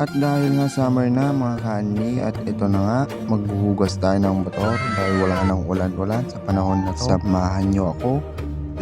At dahil nga summer na mga kaani, at ito na nga, maghuhugas tayo ng motor dahil wala nang ulan-ulan sa panahon na to. Samahan nyo ako.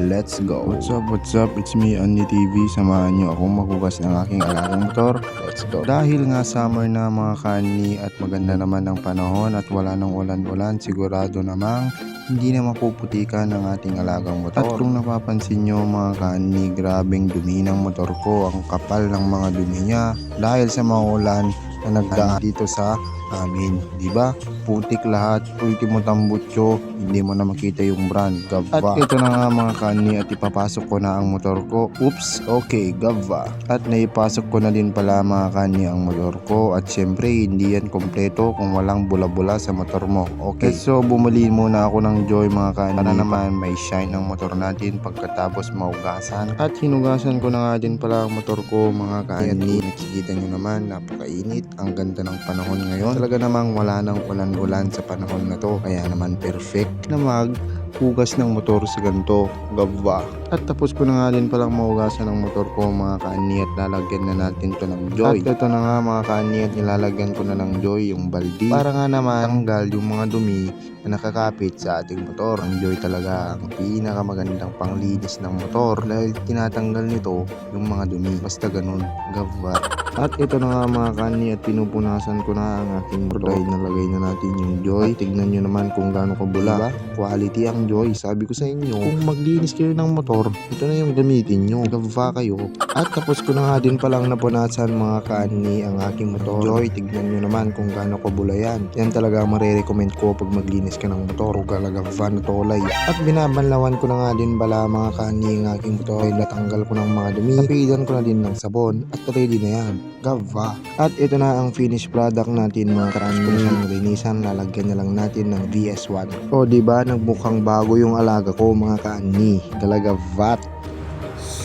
Let's go! What's up? It's me, Andy TV. Samahan nyo akong maghugas ng aking alagang motor. Let's go! Dahil nga summer na mga kaani at maganda naman ang panahon at wala nang ulan-ulan, sigurado namang hindi na mapuputikan ng ating alagang motor. At kung napapansin nyo mga kaani, grabeng dumi ng motor ko. Ang kapal ng mga dumi niya dahil sa mga ulan na nagdaan dito sa amin, diba? Putik lahat, ultimo tambutso, hindi mo na makita yung brand, Gava. At ito na nga mga kani, at ipapasok ko na ang motor ko. Oops, okay, Gava. At naipasok ko na din pala mga kani ang motor ko, at syempre hindi yan kompleto kung walang bula-bula sa motor mo. Okay, so bumili muna ako ng Joy mga kani para naman may shine ang motor natin pagkatapos maugasan. At hinugasan ko na nga din pala ang motor ko mga kani. Nakikita nyo naman, napakainit, ang ganda ng panahon ngayon. Talaga namang wala nang ulan-ulan sa panahon na to, kaya naman perfect na maghugas ng motor sa ganito, Gava. At tapos ko na nga din palang mahugasan ng motor ko mga kaani, at lalagyan na natin to ng Joy. At ito na nga mga kaani, at nilalagyan ko na ng Joy yung baldi para nga naman tanggal yung mga dumi na nakakapit sa ating motor. Ang Joy talaga ang pinakamagandang panglinis ng motor dahil tinatanggal nito yung mga dumi, basta ganun, Gava. At ito na nga mga kani, at pinupunasan ko na ang aking motor dahil nalagay na natin yung Joy. At tignan nyo naman kung gaano kabula, quality ang Joy. Sabi ko sa inyo, kung maglinis kayo ng motor, ito na yung gamitin nyo, Gava kayo. At tapos ko na nga din palang napunasan mga kani ang aking motor Joy. Tignan nyo naman kung gaano kabula yan. Yan talaga ang marirecommend ko pag maglinis ka ng motor, Gava na tolay. At binabanlawan ko na nga din pala mga kani ang aking motor dahil natanggal ko ng mga dumi. Napidan ko na din ng sabon at ready na yan, Gava. At ito na ang finished product natin mga kani. Kung siyang linisan, lalagyan na lang natin ng VS1. O diba, nagmukhang bago yung alaga ko mga kani, talaga vat.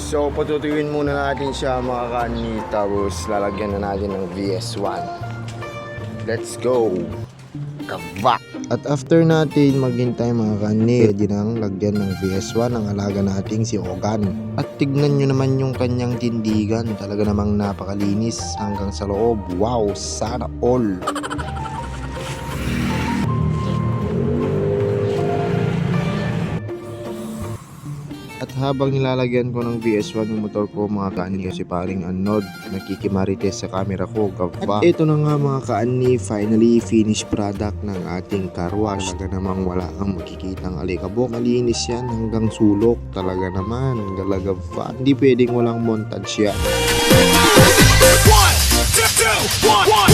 So patutuyuin muna natin siya mga kani, tapos lalagyan na natin ng VS1. Let's go, Gava. At after natin maghintay mga kani, ready nang lagyan ng VS1 ang alaga nating si Ogan. At tignan nyo naman yung kanyang tindigan, talaga namang napakalinis hanggang sa loob. Wow, sana all. At habang nilalagyan ko ng VS1 yung motor ko mga kaani, si paring Anod nakikimarites sa camera ko, Gava. At ito na nga mga kaani, finally finished product ng ating car wash. Talaga namang wala kang makikitang alikabok, malinis yan hanggang sulok. Talaga naman, Gava. Hindi pwedeng walang montage yan. 1, 2, 1,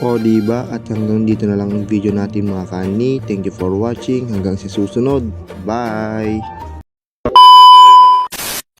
O diba, at hanggang dito na lang ang video natin mga kani. Thank you for watching. Hanggang sa susunod. Bye!